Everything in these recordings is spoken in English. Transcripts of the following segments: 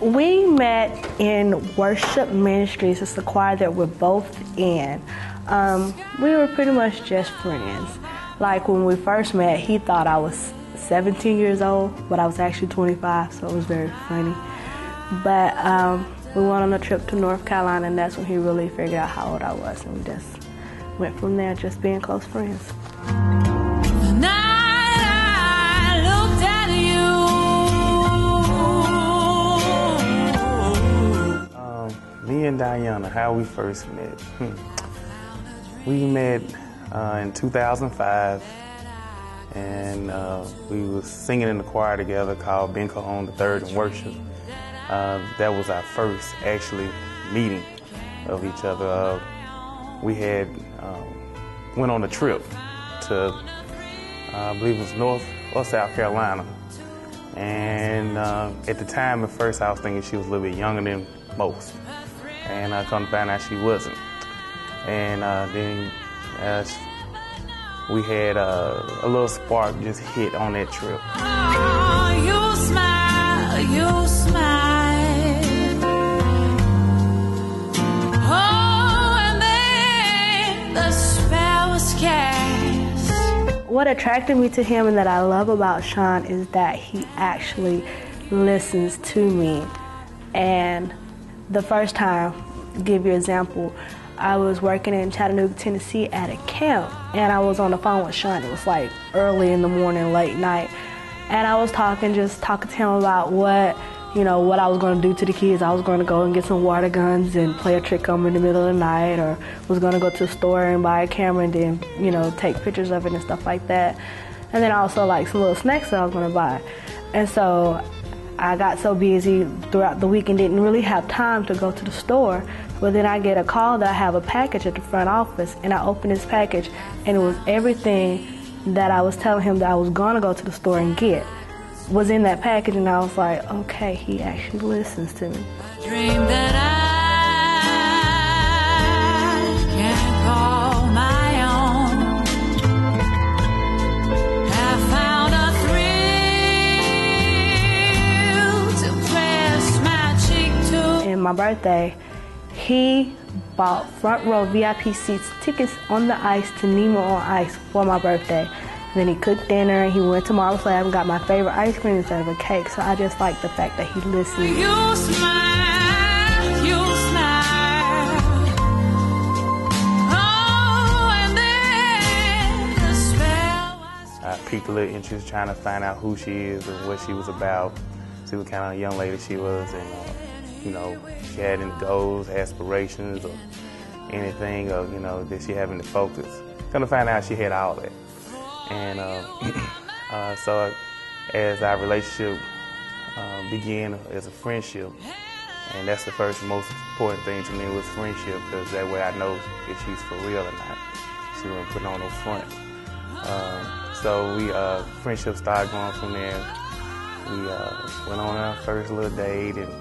We met in worship ministries. It's the choir that we're both in. We were pretty much just friends. Like when we first met, he thought I was 17 years old, but I was actually 25, so it was very funny. But we went on a trip to North Carolina, and that's when he really figured out how old I was, and we just went from there, just being close friends. The night I looked at you. Me and Diana, how we first met. We met in 2005, and we was singing in the choir together called Ben Cajon III in Worship. That was our first actually meeting of each other. We had went on a trip to, I believe it was North or South Carolina. And at the time, at first, I was thinking she was a little bit younger than most. And I come to find out she wasn't. And then we had a little spark just hit on that trip. Oh, you smile, you smile. Oh, and then the spell was cast. What attracted me to him and that I love about Sean is that he actually listens to me. And the first time, to give you an example, I was working in Chattanooga, Tennessee at a camp, and I was on the phone with Sean. It was like early in the morning, late night, and I was talking to him about what I was going to do to the kids. I was going to go and get some water guns and play a trick on them in the middle of the night, or was going to go to the store and buy a camera and then, take pictures of it and stuff like that. And then also like some little snacks that I was going to buy. And so I got so busy throughout the week and didn't really have time to go to the store. But then I get a call that I have a package at the front office, and I open this package, and it was everything that I was telling him that I was going to go to the store and get was in that package, and I was like, okay, he actually listens to me. Dream that I can call my own. I found a thrill to press my cheek to. And my birthday, he bought front row VIP seats, tickets on the ice to Nemo on Ice for my birthday. And then he cooked dinner, and he went to Marvel's Lab and got my favorite ice cream instead of a cake. So I just like the fact that he listens. You smile, you smile. Oh, and then the spell was. I piqued a little interest trying to find out who she is and what she was about, see what kind of young lady she was, and she had any goals, aspirations, or anything of, that she having to focus. Gonna find out she had all that. And so as our relationship began as a friendship, and that's the first most important thing to me was friendship, because that way I know if she's for real or not. She wouldn't put on no front. So we friendship started going from there. We went on our first little date and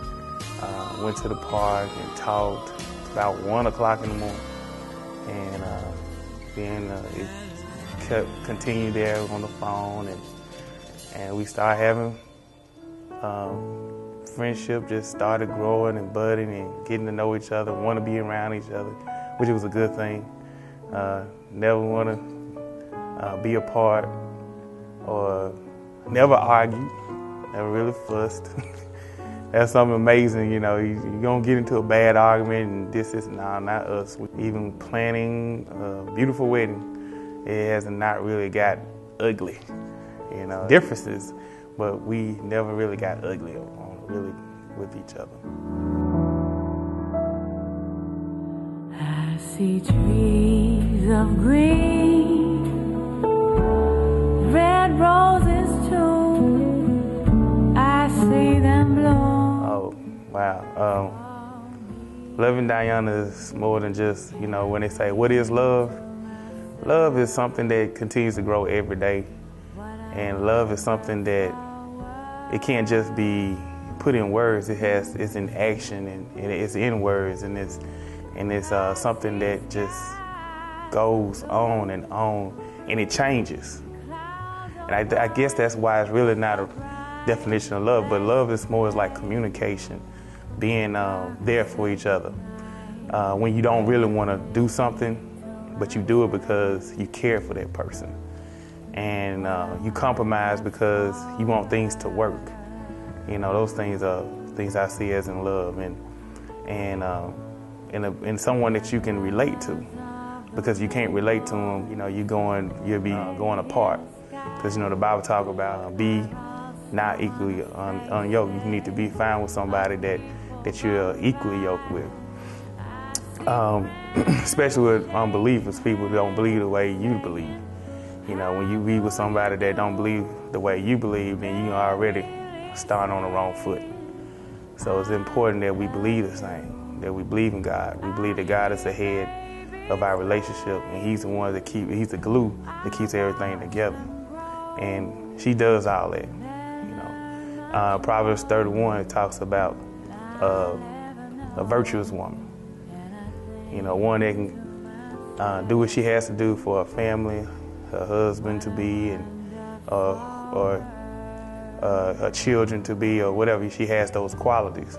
went to the park and talked about 1 o'clock in the morning, and then it continued there on the phone, and we started having friendship. Just started growing and budding and getting to know each other, want to be around each other, which was a good thing. Never want to be apart or never argue, never really fussed. That's something amazing, you're gonna get into a bad argument and this is, nah, not us. Even planning a beautiful wedding, it has not really got ugly, differences, but we never really got ugly really with each other. I see trees of green, red roses too, I see them bloom. Oh, wow. Loving Diana is more than just, when they say, what is love? Love is something that continues to grow every day. And love is something that it can't just be put in words. It's in action, and it's in words, and it's something that just goes on, and it changes. And I guess that's why it's really not a definition of love, but love is more like communication. being there for each other. When you don't really want to do something, but you do it because you care for that person. And you compromise because you want things to work. You know, those things are things I see as in love, and someone that you can relate to. Because you can't relate to them, you know, you'll be going apart. Because, you know, the Bible talk about be not equally unyoked. You need to be fine with somebody that you're equally yoked with. Especially with unbelievers, people who don't believe the way you believe. You know, when you be with somebody that don't believe the way you believe, then you already start on the wrong foot. So it's important that we believe the same, that we believe in God. We believe that God is the head of our relationship, and He's the one He's the glue that keeps everything together. And she does all that. You know, Proverbs 31 talks about a virtuous woman. You know, one that can do what she has to do for her family, her husband to be, and or her children to be, or whatever. She has those qualities,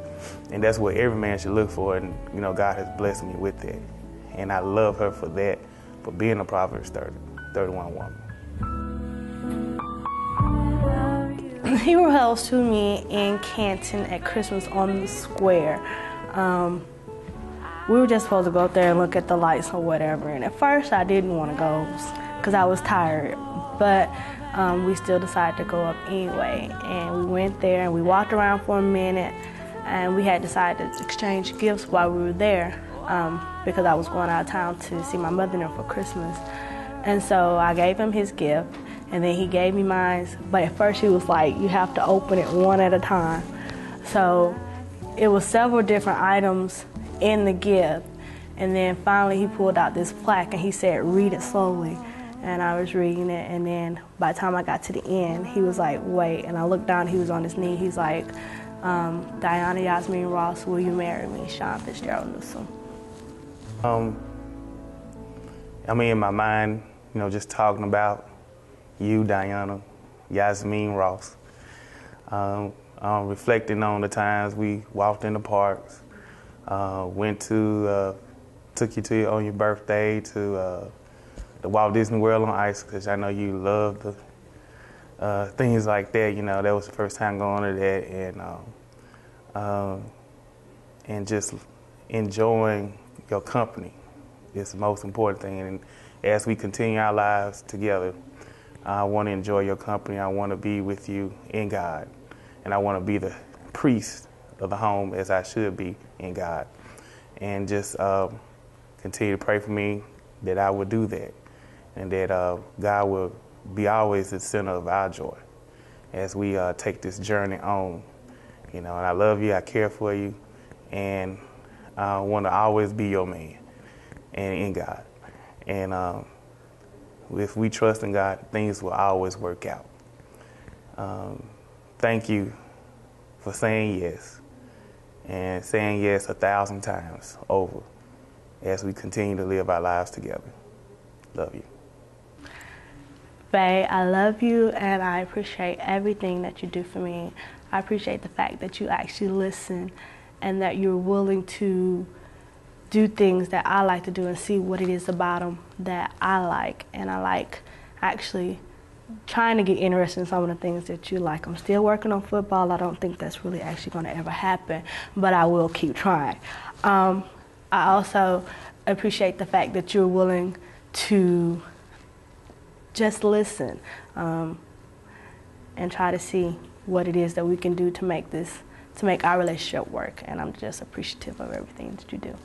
and that's what every man should look for. And you know, God has blessed me with that, and I love her for that, for being a Proverbs 31 woman. He proposed to me in Canton at Christmas on the square. We were just supposed to go up there and look at the lights or whatever. And at first I didn't want to go because I was tired. But we still decided to go up anyway. And we went there and we walked around for a minute. And we had decided to exchange gifts while we were there because I was going out of town to see my mother for Christmas. And so I gave him his gift. And then he gave me mine. But at first he was like, you have to open it one at a time. So it was several different items in the gift, and then finally he pulled out this plaque and he said, read it slowly. And I was reading it, and then by the time I got to the end, he was like, wait. And I looked down, he was on his knee. He's like, Diana Yasmin Ross, will you marry me? Sean Fitzgerald Newsom. I mean, in my mind, you know, just talking about you, Diana Yasmin Ross, reflecting on the times we walked in the parks, took you on your birthday to the Walt Disney World on Ice, because I know you love the things like that. You know, that was the first time going to that, and just enjoying your company is the most important thing. And as we continue our lives together, I want to enjoy your company. I want to be with you in God, and I want to be the priest of the home as I should be in God. And just continue to pray for me that I would do that, and that God will be always the center of our joy as we take this journey on. You know, and I love you, I care for you, and I want to always be your man and in God. And if we trust in God, things will always work out. Thank you for saying yes, and saying yes 1,000 times over as we continue to live our lives together. Love you. Faye, I love you, and I appreciate everything that you do for me. I appreciate the fact that you actually listen and that you're willing to do things that I like to do and see what it is about them that I like. And I like actually trying to get interested in some of the things that you like. I'm still working on football. I don't think that's really actually going to ever happen, but I will keep trying. I also appreciate the fact that you're willing to just listen and try to see what it is that we can do to make our relationship work. And I'm just appreciative of everything that you do.